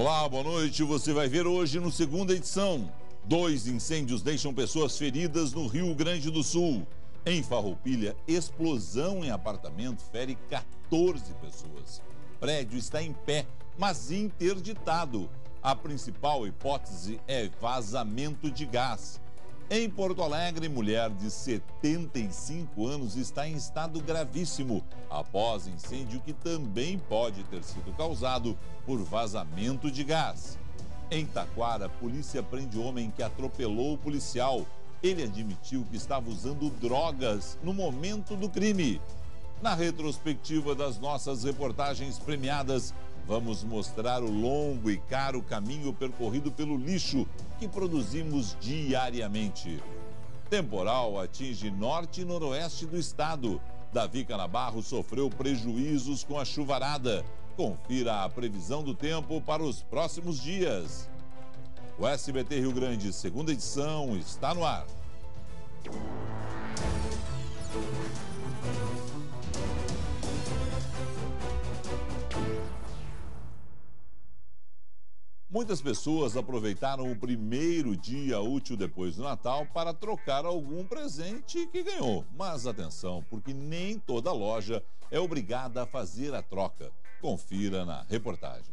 Olá, boa noite. Você vai ver hoje no segunda edição. 2 incêndios deixam pessoas feridas no Rio Grande do Sul. Em Farroupilha, explosão em apartamento fere 14 pessoas. Prédio está em pé, mas interditado. A principal hipótese é vazamento de gás. Em Porto Alegre, mulher de 75 anos está em estado gravíssimo após incêndio que também pode ter sido causado por vazamento de gás. Em Taquara, a polícia prende homem que atropelou o policial. Ele admitiu que estava usando drogas no momento do crime. Na retrospectiva das nossas reportagens premiadas, vamos mostrar o longo e caro caminho percorrido pelo lixo que produzimos diariamente. Temporal atinge norte e noroeste do estado. Davi Canabarro sofreu prejuízos com a chuvarada. Confira a previsão do tempo para os próximos dias. O SBT Rio Grande, segunda edição, está no ar. Muitas pessoas aproveitaram o primeiro dia útil depois do Natal para trocar algum presente que ganhou. Mas atenção, porque nem toda loja é obrigada a fazer a troca. Confira na reportagem.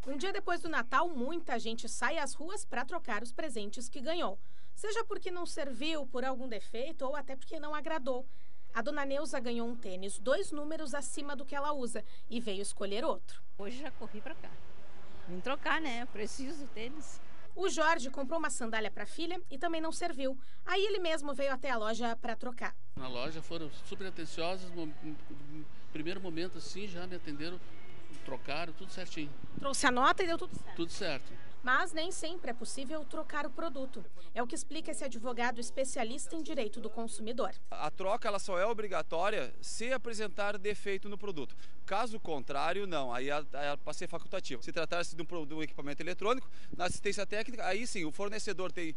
Um dia depois do Natal, muita gente sai às ruas para trocar os presentes que ganhou. Seja porque não serviu, por algum defeito ou até porque não agradou. A dona Neuza ganhou um tênis 2 números acima do que ela usa e veio escolher outro. Hoje já corri para cá. Vim trocar, né? Eu preciso tênis. O Jorge comprou uma sandália para a filha e também não serviu. Aí ele mesmo veio até a loja para trocar. Na loja foram super atenciosos. No primeiro momento, assim, já me atenderam, trocaram, tudo certinho. Trouxe a nota e deu tudo certo. Tudo certo. Mas nem sempre é possível trocar o produto. É o que explica esse advogado especialista em direito do consumidor. A troca ela só é obrigatória se apresentar defeito no produto. Caso contrário, não. Aí para ser facultativo. Se tratar-se de um equipamento eletrônico, na assistência técnica, aí sim, o fornecedor tem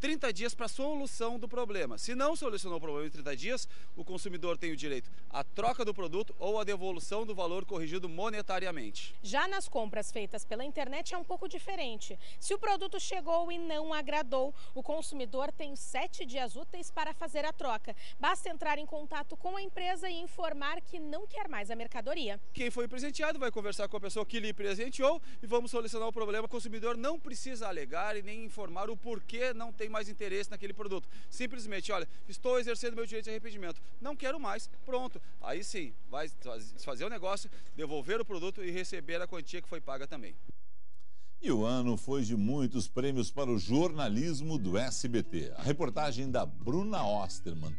30 dias para a solução do problema. Se não solucionou o problema em 30 dias, o consumidor tem o direito à troca do produto ou à devolução do valor corrigido monetariamente. Já nas compras feitas pela internet é um pouco diferente. Se o produto chegou e não agradou, o consumidor tem 7 dias úteis para fazer a troca. Basta entrar em contato com a empresa e informar que não quer mais a mercadoria. Quem foi presenteado vai conversar com a pessoa que lhe presenteou e vamos solucionar o problema. O consumidor não precisa alegar e nem informar o porquê não tem mais interesse naquele produto. Simplesmente, olha, estou exercendo meu direito de arrependimento, não quero mais, pronto. Aí sim, vai fazer o negócio, devolver o produto e receber a quantia que foi paga também. E o ano foi de muitos prêmios para o jornalismo do SBT. A reportagem da Bruna Osterman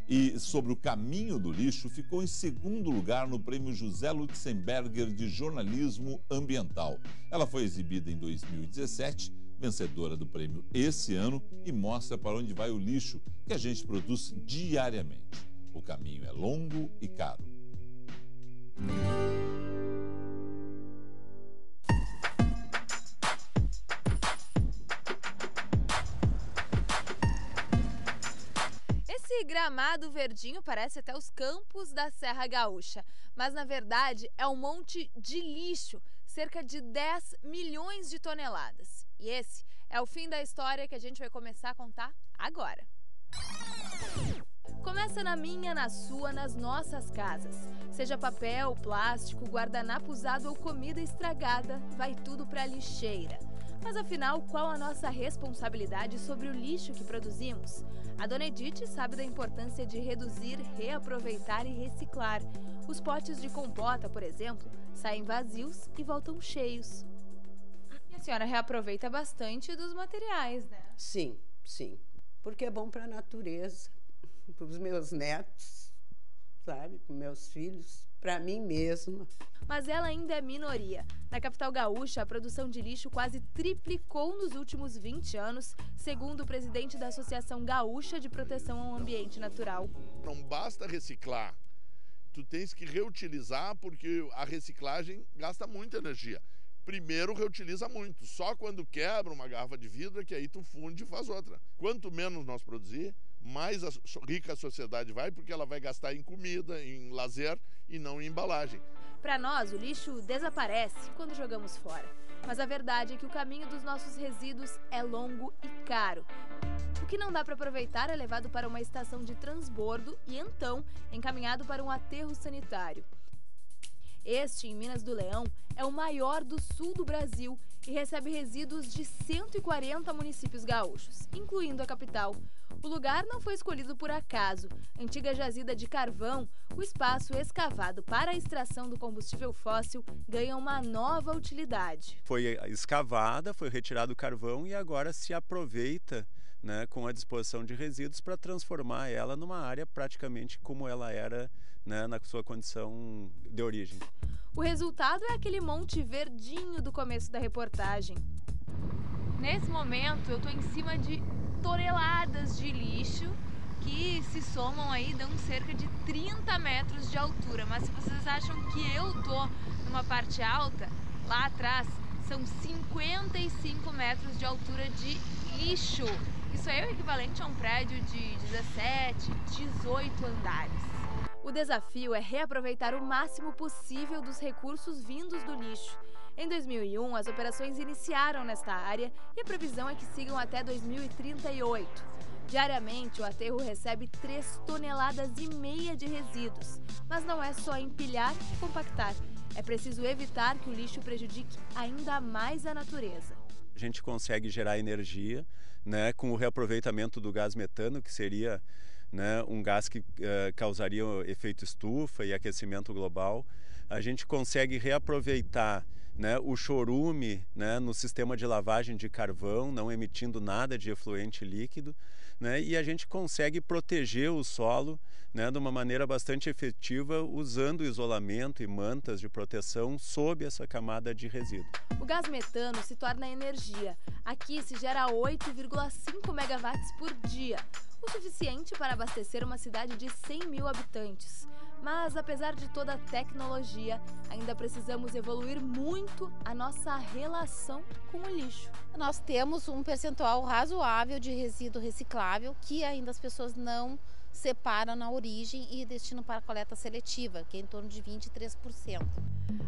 e sobre o caminho do lixo ficou em segundo lugar no prêmio José Lutzenberger de jornalismo ambiental. Ela foi exibida em 2017, vencedora do prêmio esse ano e mostra para onde vai o lixo que a gente produz diariamente. O caminho é longo e caro. Esse gramado verdinho parece até os campos da Serra Gaúcha, mas na verdade é um monte de lixo, cerca de 10 milhões de toneladas. E esse é o fim da história que a gente vai começar a contar agora. Começa na minha, na sua, nas nossas casas. Seja papel, plástico, guardanapo usado ou comida estragada, vai tudo para a lixeira. Mas afinal, qual a nossa responsabilidade sobre o lixo que produzimos? A dona Edith sabe da importância de reduzir, reaproveitar e reciclar. Os potes de compota, por exemplo, saem vazios e voltam cheios. E a senhora reaproveita bastante dos materiais, né? Sim, sim. Porque é bom para a natureza, para os meus netos, sabe? Para os meus filhos, para mim mesma. Mas ela ainda é minoria. Na capital gaúcha, a produção de lixo quase triplicou nos últimos 20 anos, segundo o presidente da Associação Gaúcha de Proteção ao Ambiente Natural. Não basta reciclar, tu tens que reutilizar, porque a reciclagem gasta muita energia. Primeiro reutiliza muito, só quando quebra uma garrafa de vidro que aí tu funde e faz outra. Quanto menos nós produzir, mais rica a sociedade vai, porque ela vai gastar em comida, em lazer e não em embalagem. Para nós, o lixo desaparece quando jogamos fora. Mas a verdade é que o caminho dos nossos resíduos é longo e caro. O que não dá para aproveitar é levado para uma estação de transbordo e então encaminhado para um aterro sanitário. Este, em Minas do Leão, é o maior do sul do Brasil e recebe resíduos de 140 municípios gaúchos, incluindo a capital. O lugar não foi escolhido por acaso. Antiga jazida de carvão, o espaço escavado para a extração do combustível fóssil ganha uma nova utilidade. Foi escavada, foi retirado o carvão e agora se aproveita, né, com a disposição de resíduos para transformar ela numa área praticamente como ela era, né, na sua condição de origem. O resultado é aquele monte verdinho do começo da reportagem. Nesse momento eu estou em cima de toneladas de lixo que se somam aí, dão cerca de 30 metros de altura. Mas se vocês acham que eu tô numa parte alta, lá atrás são 55 metros de altura de lixo. Isso aí é o equivalente a um prédio de 17, 18 andares. O desafio é reaproveitar o máximo possível dos recursos vindos do lixo. Em 2001, as operações iniciaram nesta área e a previsão é que sigam até 2038. Diariamente, o aterro recebe 3,5 toneladas de resíduos. Mas não é só empilhar e compactar. É preciso evitar que o lixo prejudique ainda mais a natureza. A gente consegue gerar energia, né, com o reaproveitamento do gás metano, que seria, né, um gás que causaria efeito estufa e aquecimento global. A gente consegue reaproveitar, né, o chorume, né, no sistema de lavagem de carvão, não emitindo nada de efluente líquido, né, e a gente consegue proteger o solo, né, de uma maneira bastante efetiva, usando isolamento e mantas de proteção sob essa camada de resíduo. O gás metano se torna energia. Aqui se gera 8,5 megawatts por dia, o suficiente para abastecer uma cidade de 100 mil habitantes. Mas, apesar de toda a tecnologia, ainda precisamos evoluir muito a nossa relação com o lixo. Nós temos um percentual razoável de resíduo reciclável que ainda as pessoas não separam na origem e destinam para a coleta seletiva, que é em torno de 23%.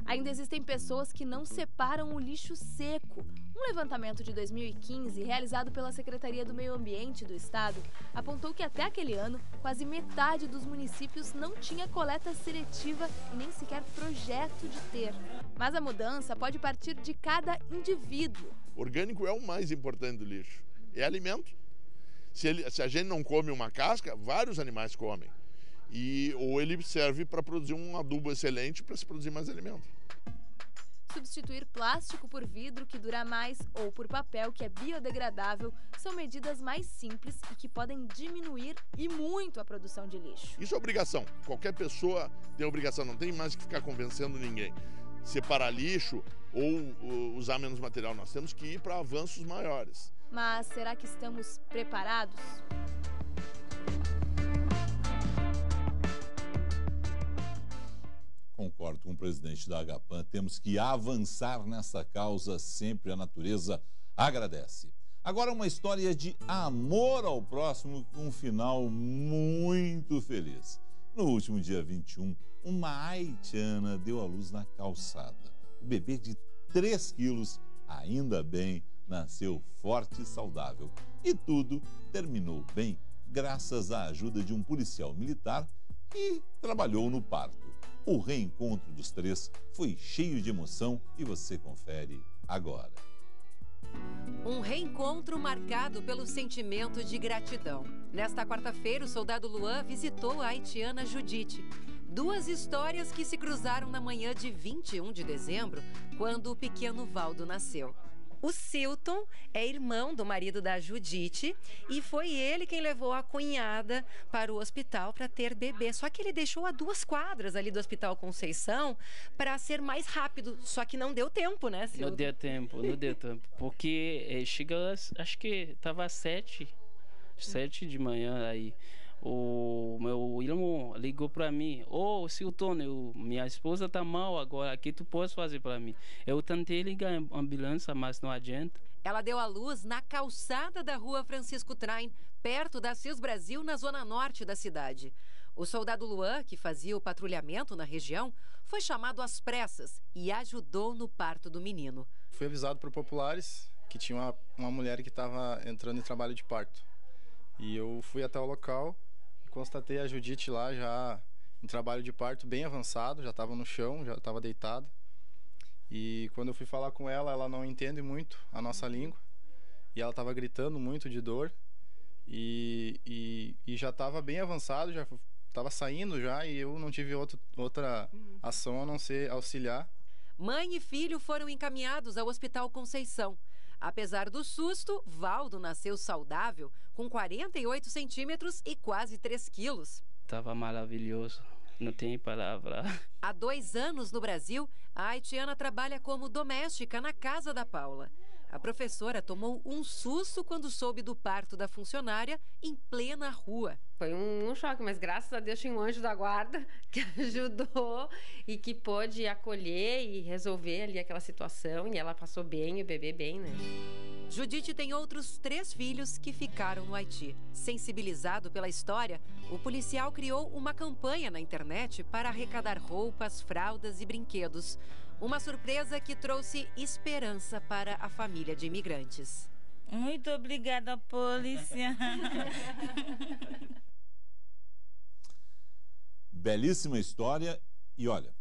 Ainda existem pessoas que não separam o lixo seco. Um levantamento de 2015, realizado pela Secretaria do Meio Ambiente do Estado, apontou que até aquele ano, quase metade dos municípios não tinha coleta seletiva e nem sequer projeto de ter. Mas a mudança pode partir de cada indivíduo. Orgânico é o mais importante do lixo. É alimento. Se a gente não come uma casca, vários animais comem. Ou ele serve para produzir um adubo excelente para se produzir mais alimento. Substituir plástico por vidro, que dura mais, ou por papel, que é biodegradável, são medidas mais simples e que podem diminuir e muito a produção de lixo. Isso é obrigação. Qualquer pessoa tem obrigação, não tem mais que ficar convencendo ninguém. Separar lixo ou usar menos material, nós temos que ir para avanços maiores. Mas será que estamos preparados? Concordo com o presidente da Agapan, temos que avançar nessa causa, sempre a natureza agradece. Agora uma história de amor ao próximo com um final muito feliz. No último dia 21, uma haitiana deu à luz na calçada. O bebê de 3 quilos, ainda bem, nasceu forte e saudável. E tudo terminou bem, graças à ajuda de um policial militar que trabalhou no parto. O reencontro dos 3 foi cheio de emoção e você confere agora. Um reencontro marcado pelo sentimento de gratidão. Nesta quarta-feira, o soldado Luan visitou a haitiana Judite. 2 histórias que se cruzaram na manhã de 21 de dezembro, quando o pequeno Valdo nasceu. O Silton é irmão do marido da Judite e foi ele quem levou a cunhada para o hospital para ter bebê. Só que ele deixou a 2 quadras ali do Hospital Conceição para ser mais rápido. Só que não deu tempo, né, Silton? Não deu tempo. Porque chega, acho que estava às 7 de manhã aí. O meu irmão ligou para mim: ô Silton, minha esposa tá mal agora, o que tu pode fazer para mim? Eu tentei ligar a ambulância, mas não adianta. Ela deu à luz na calçada da rua Francisco Train, perto da CIS Brasil, na zona norte da cidade. O soldado Luan, que fazia o patrulhamento na região, foi chamado às pressas e ajudou no parto do menino. Fui avisado por populares que tinha uma mulher que estava entrando em trabalho de parto. E eu fui até o local e constatei a Judite lá já em trabalho de parto bem avançado, já estava no chão, já estava deitada. E quando eu fui falar com ela, ela não entende muito a nossa língua. E ela estava gritando muito de dor. E já estava bem avançado, já estava saindo já, e eu não tive outra ação a não ser auxiliar. Mãe e filho foram encaminhados ao Hospital Conceição. Apesar do susto, Valdo nasceu saudável, com 48 centímetros e quase 3 quilos. Tava maravilhoso, não tem palavra. Há 2 anos no Brasil, a haitiana trabalha como doméstica na casa da Paula. A professora tomou um susto quando soube do parto da funcionária em plena rua. Foi um choque, mas graças a Deus tinha um anjo da guarda que ajudou e que pôde acolher e resolver ali aquela situação. E ela passou bem, o bebê bem, né? Judite tem outros 3 filhos que ficaram no Haiti. Sensibilizado pela história, o policial criou uma campanha na internet para arrecadar roupas, fraldas e brinquedos. Uma surpresa que trouxe esperança para a família de imigrantes. Muito obrigada, polícia. Belíssima história. E olha,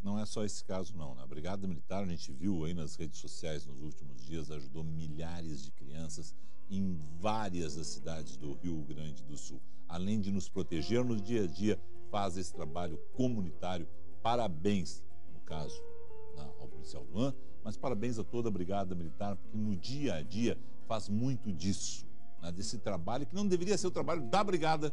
não é só esse caso não, né? A Brigada Militar, a gente viu aí nas redes sociais nos últimos dias, ajudou milhares de crianças em várias das cidades do Rio Grande do Sul. Além de nos proteger no dia a dia, faz esse trabalho comunitário. Parabéns, no caso, ao policial Luan, mas parabéns a toda a Brigada Militar, porque no dia a dia faz muito disso, né? Desse trabalho que não deveria ser o trabalho da Brigada,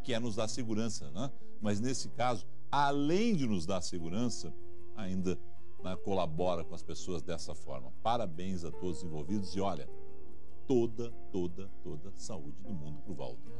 que é nos dar segurança, né? Mas nesse caso, além de nos dar segurança, ainda, né, colabora com as pessoas dessa forma. Parabéns a todos os envolvidos e olha, toda saúde do mundo pro Valdo, né?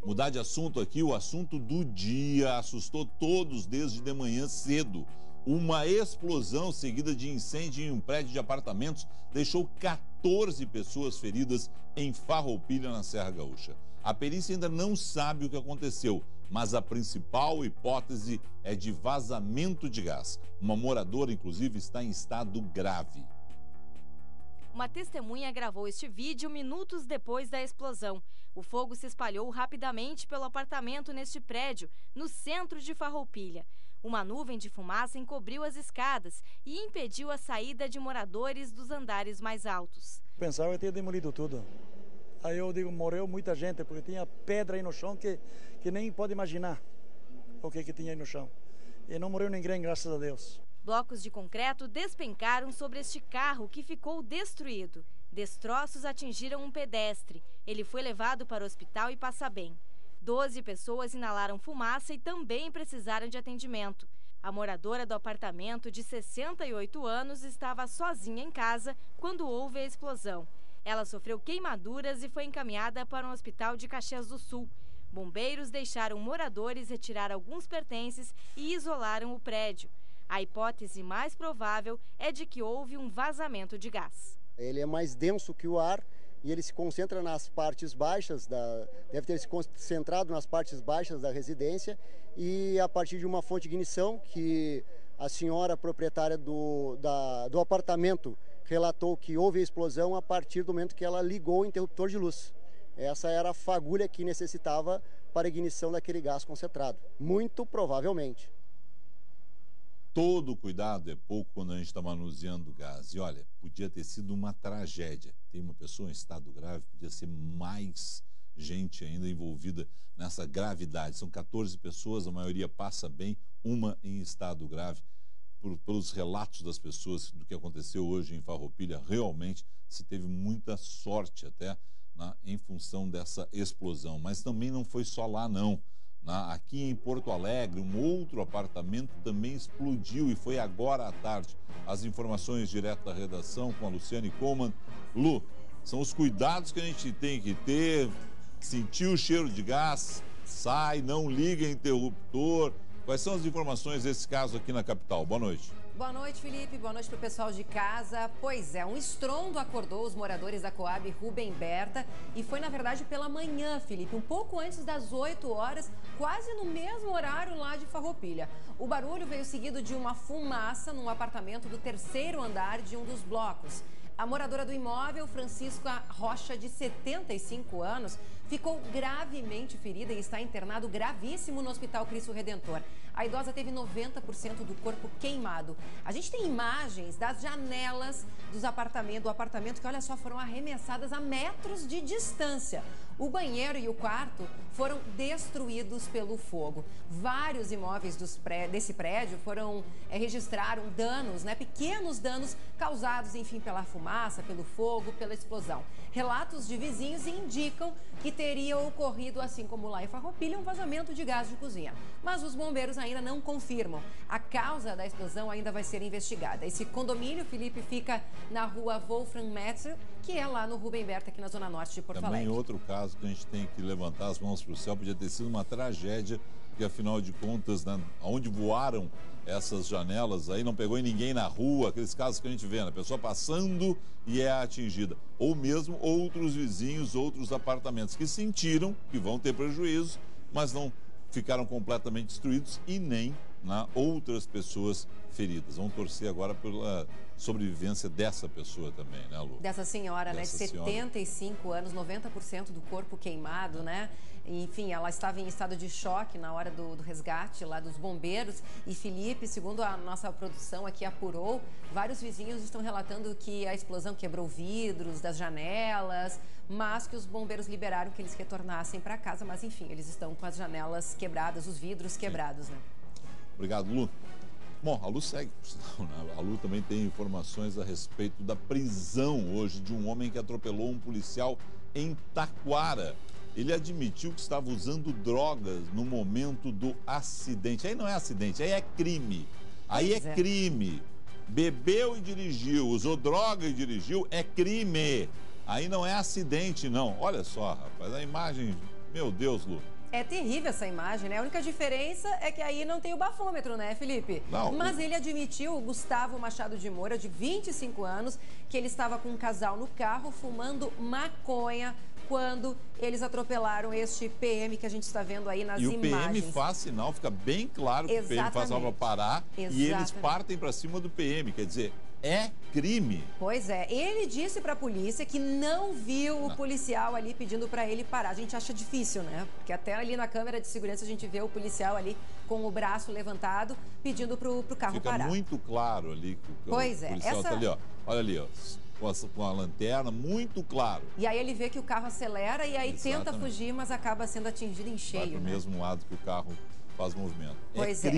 Mudar de assunto aqui, o assunto do dia assustou todos desde de manhã cedo. Uma explosão seguida de incêndio em um prédio de apartamentos deixou 14 pessoas feridas em Farroupilha, na Serra Gaúcha. A perícia ainda não sabe o que aconteceu, mas a principal hipótese é de vazamento de gás. Uma moradora, inclusive, está em estado grave. Uma testemunha gravou este vídeo minutos depois da explosão. O fogo se espalhou rapidamente pelo apartamento neste prédio, no centro de Farroupilha. Uma nuvem de fumaça encobriu as escadas e impediu a saída de moradores dos andares mais altos. Pensava que tinha demolido tudo. Aí eu digo, morreu muita gente, porque tinha pedra aí no chão que nem pode imaginar o que tinha aí no chão. E não morreu ninguém, graças a Deus. Blocos de concreto despencaram sobre este carro que ficou destruído. Destroços atingiram um pedestre. Ele foi levado para o hospital e passa bem. 12 pessoas inalaram fumaça e também precisaram de atendimento. A moradora do apartamento, de 68 anos, estava sozinha em casa quando houve a explosão. Ela sofreu queimaduras e foi encaminhada para um hospital de Caxias do Sul. Bombeiros deixaram moradores retirar alguns pertences e isolaram o prédio. A hipótese mais provável é de que houve um vazamento de gás. Ele é mais denso que o ar e ele se concentra nas partes baixas, deve ter se concentrado nas partes baixas da residência, e a partir de uma fonte de ignição que a senhora proprietária do apartamento relatou que houve a explosão a partir do momento que ela ligou o interruptor de luz. Essa era a fagulha que necessitava para a ignição daquele gás concentrado, muito provavelmente. Todo cuidado é pouco quando a gente está manuseando gás. E olha, podia ter sido uma tragédia. Tem uma pessoa em estado grave, podia ser mais gente ainda envolvida nessa gravidade. São 14 pessoas, a maioria passa bem, uma em estado grave. Pelos relatos das pessoas do que aconteceu hoje em Farroupilha, realmente se teve muita sorte até, né, em função dessa explosão. Mas também não foi só lá, não. Aqui em Porto Alegre, um outro apartamento também explodiu e foi agora à tarde. As informações direto da redação com a Luciane Coleman. Lu, são os cuidados que a gente tem que ter. Sentiu o cheiro de gás, sai, não liga interruptor. Quais são as informações desse caso aqui na capital? Boa noite. Boa noite, Felipe. Boa noite para o pessoal de casa. Pois é, um estrondo acordou os moradores da Coab Rubem Berta e foi, na verdade, pela manhã, Felipe, um pouco antes das 8 horas, quase no mesmo horário lá de Farroupilha. O barulho veio seguido de uma fumaça num apartamento do 3º andar de um dos blocos. A moradora do imóvel, Francisca Rocha, de 75 anos, ficou gravemente ferida e está internado gravíssimo no Hospital Cristo Redentor. A idosa teve 90% do corpo queimado. A gente tem imagens das janelas do apartamento que, olha só, foram arremessadas a metros de distância. O banheiro e o quarto foram destruídos pelo fogo. Vários imóveis desse prédio registraram danos, pequenos danos causados, enfim, pela fumaça, pelo fogo, pela explosão. Relatos de vizinhos indicam que teria ocorrido, assim como lá em Farroupilha, um vazamento de gás de cozinha. Mas os bombeiros ainda não confirmam. A causa da explosão ainda vai ser investigada. Esse condomínio, Felipe, fica na rua Wolfram Metzer, que é lá no Rubem Berta, aqui na zona norte de Porto Alegre. Também outro caso que a gente tem que levantar as mãos para o céu, podia ter sido uma tragédia, porque afinal de contas, onde voaram essas janelas, aí não pegou em ninguém na rua, aqueles casos que a gente vê, a pessoa passando e é atingida. Ou mesmo outros vizinhos, outros apartamentos que sentiram que vão ter prejuízo, mas não ficaram completamente destruídos e nem outras pessoas feridas. Vamos torcer agora pela sobrevivência dessa pessoa também, né, Lu? Dessa senhora, de 75 anos, 90% do corpo queimado, Enfim, ela estava em estado de choque na hora do resgate lá dos bombeiros. E, Felipe, segundo a nossa produção aqui apurou, vários vizinhos estão relatando que a explosão quebrou vidros das janelas, mas que os bombeiros liberaram que eles retornassem para casa. Mas, enfim, eles estão com as janelas quebradas, os vidros quebrados, Obrigado, Lu. Bom, a Lu segue, a Lu também tem informações a respeito da prisão hoje de um homem que atropelou um policial em Taquara. Ele admitiu que estava usando drogas no momento do acidente. Aí não é acidente, aí é crime. Aí é crime. Bebeu e dirigiu, usou droga e dirigiu, é crime. Aí não é acidente, não. Olha só, rapaz, a imagem, meu Deus, Lu. É terrível essa imagem, A única diferença é que aí não tem o bafômetro, Felipe? Não. Mas ele admitiu, o Gustavo Machado de Moura, de 25 anos, que ele estava com um casal no carro fumando maconha quando eles atropelaram este PM que a gente está vendo aí nas imagens. E o PM faz sinal, fica bem claro que o PM faz sinal para parar e eles partem para cima do PM, quer dizer, é crime. Pois é, ele disse para a polícia que não viu o policial ali pedindo para ele parar. A gente acha difícil, Porque até ali na câmera de segurança a gente vê o policial ali com o braço levantado pedindo para o carro parar. Fica muito claro ali que o policial está ali, ó. Olha ali, ó. Com a lanterna, muito claro. E aí ele vê que o carro acelera e aí tenta fugir, mas acaba sendo atingido em cheio. Vai pro mesmo lado que o carro faz movimento. Pois é,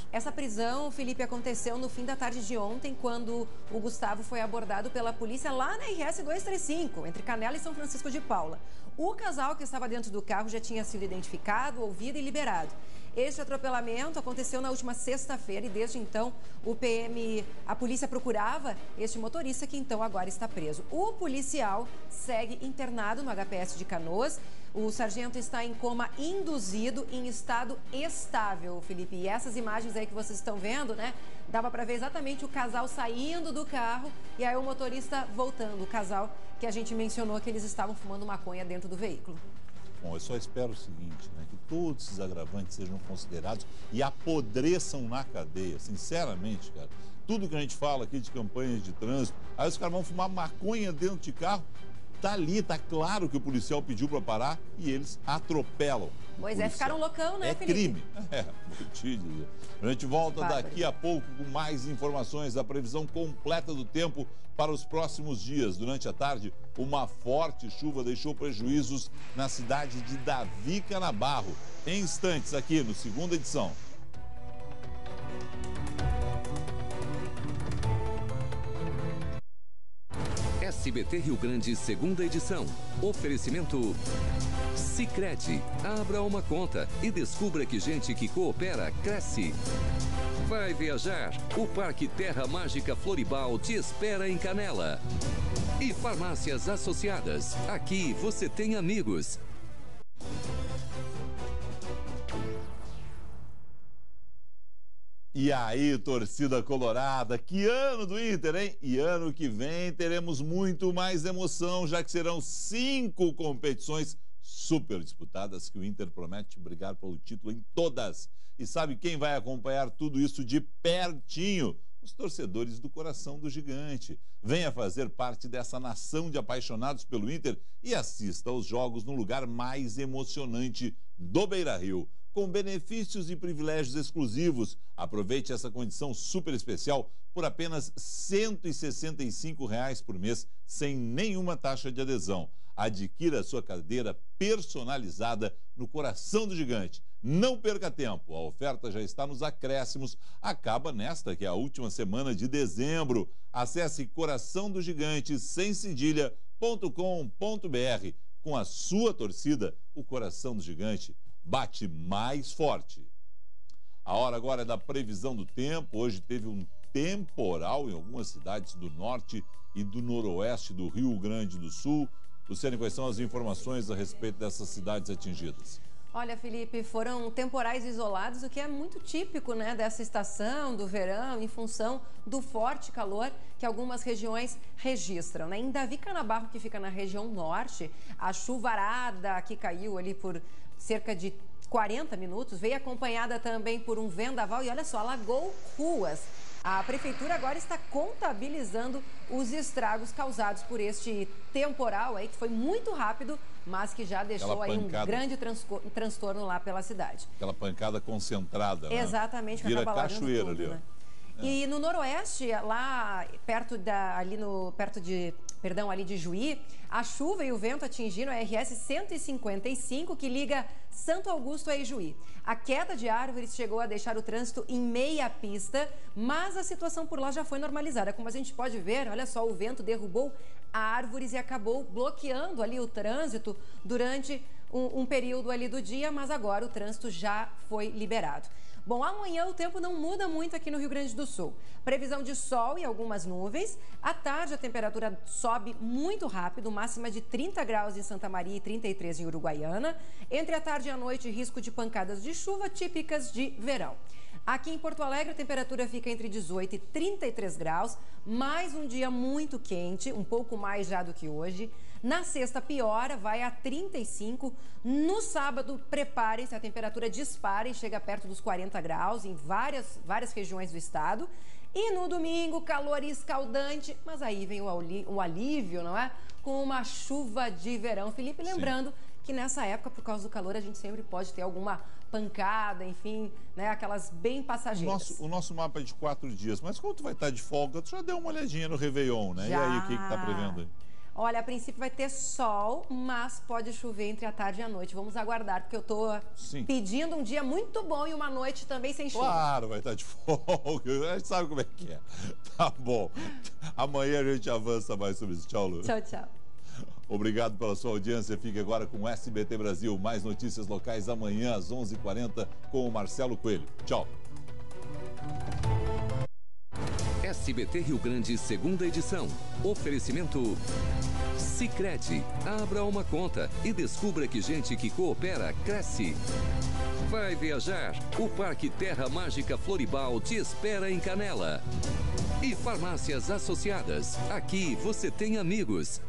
essa prisão, Felipe, aconteceu no fim da tarde de ontem, quando o Gustavo foi abordado pela polícia lá na RS 235, entre Canela e São Francisco de Paula. O casal que estava dentro do carro já tinha sido identificado, ouvido e liberado. Este atropelamento aconteceu na última sexta-feira e desde então a polícia procurava este motorista que então agora está preso. O policial segue internado no HPS de Canoas. O sargento está em coma induzido em estado estável, Felipe. E essas imagens aí que vocês estão vendo, dava para ver exatamente o casal saindo do carro e aí o motorista voltando. O casal que a gente mencionou que eles estavam fumando maconha dentro do veículo. Bom, eu só espero o seguinte, que todos esses agravantes sejam considerados e apodreçam na cadeia. Sinceramente, cara, tudo que a gente fala aqui de campanhas de trânsito, aí os caras vão fumar maconha dentro de carro, tá ali, tá claro que o policial pediu para parar e eles atropelam. Pois é, ficaram loucão, Felipe? Crime. Vou te dizer. A gente volta daqui a pouco com mais informações da previsão completa do tempo para os próximos dias. Durante a tarde, uma forte chuva deixou prejuízos na cidade de Davi Canabarro. Em instantes, aqui no Segunda Edição. SBT Rio Grande, Segunda Edição. Oferecimento Sicredi. Abra uma conta e descubra que gente que coopera, cresce. Vai viajar? O Parque Terra Mágica Floribal te espera em Canela. E Farmácias Associadas. Aqui você tem amigos. E aí, torcida colorada, que ano do Inter, hein? E ano que vem teremos muito mais emoção, já que serão 5 competições super disputadas que o Inter promete brigar pelo título em todas. E sabe quem vai acompanhar tudo isso de pertinho? Os torcedores do coração do gigante. Venha fazer parte dessa nação de apaixonados pelo Inter e assista aos jogos no lugar mais emocionante do Beira-Rio, com benefícios e privilégios exclusivos. Aproveite essa condição super especial por apenas R$ 165 por mês, sem nenhuma taxa de adesão. Adquira sua cadeira personalizada no coração do gigante. Não perca tempo, a oferta já está nos acréscimos, acaba nesta que é a última semana de dezembro. Acesse coraçãodogigante sem cedilha.com.br. Com a sua torcida, o coração do gigante bate mais forte. A hora agora é da previsão do tempo. Hoje teve um temporal em algumas cidades do norte e do noroeste do Rio Grande do Sul. Luciane, quais são as informações a respeito dessas cidades atingidas? Olha, Felipe, foram temporais isolados, o que é muito típico, né, dessa estação do verão, em função do forte calor que algumas regiões registram, né? Em Davi Canabarro, que fica na região norte, a chuvarada que caiu ali por cerca de 40 minutos, veio acompanhada também por um vendaval e, olha só, alagou ruas. A prefeitura agora está contabilizando os estragos causados por este temporal aí, que foi muito rápido, mas que já deixou aí um grande transtorno lá pela cidade. Aquela pancada concentrada, né? Exatamente. Vira cachoeira ali, ó. Né? E no noroeste, lá perto ali de Juí, a chuva e o vento atingiram a RS 155, que liga Santo Augusto a Ijuí. A queda de árvores chegou a deixar o trânsito em meia pista, mas a situação por lá já foi normalizada. Como a gente pode ver, olha só, o vento derrubou árvores e acabou bloqueando ali o trânsito durante um período ali do dia, mas agora o trânsito já foi liberado. Bom, amanhã o tempo não muda muito aqui no Rio Grande do Sul. Previsão de sol e algumas nuvens. À tarde a temperatura sobe muito rápido, máxima de 30 graus em Santa Maria e 33 em Uruguaiana. Entre a tarde e a noite, risco de pancadas de chuva típicas de verão. Aqui em Porto Alegre, a temperatura fica entre 18 e 33 graus, mais um dia muito quente, um pouco mais já do que hoje. Na sexta piora, vai a 35. No sábado, preparem-se, a temperatura dispara e chega perto dos 40 graus em várias regiões do estado. E no domingo, calor escaldante, mas aí vem o alívio, não é? Com uma chuva de verão. Felipe, lembrando que nessa época, por causa do calor, a gente sempre pode ter alguma pancada, enfim, né? Aquelas bem passageiras. O nosso mapa é de 4 dias, mas como tu vai estar de folga, tu já deu uma olhadinha no Réveillon, né? Já. E aí, o que tá prevendo aí? Olha, a princípio vai ter sol, mas pode chover entre a tarde e a noite. Vamos aguardar, porque eu tô pedindo um dia muito bom e uma noite também sem chuva. Claro, vai estar de folga. A gente sabe como é que é. Tá bom. Amanhã a gente avança mais sobre isso. Tchau, Lu. Tchau, tchau. Obrigado pela sua audiência. Fique agora com o SBT Brasil. Mais notícias locais amanhã às 11h40 com o Marcelo Coelho. Tchau. SBT Rio Grande, segunda edição. Oferecimento Sicredi. Abra uma conta e descubra que gente que coopera, cresce. Vai viajar? O Parque Terra Mágica Floribal te espera em Canela. E Farmácias Associadas. Aqui você tem amigos.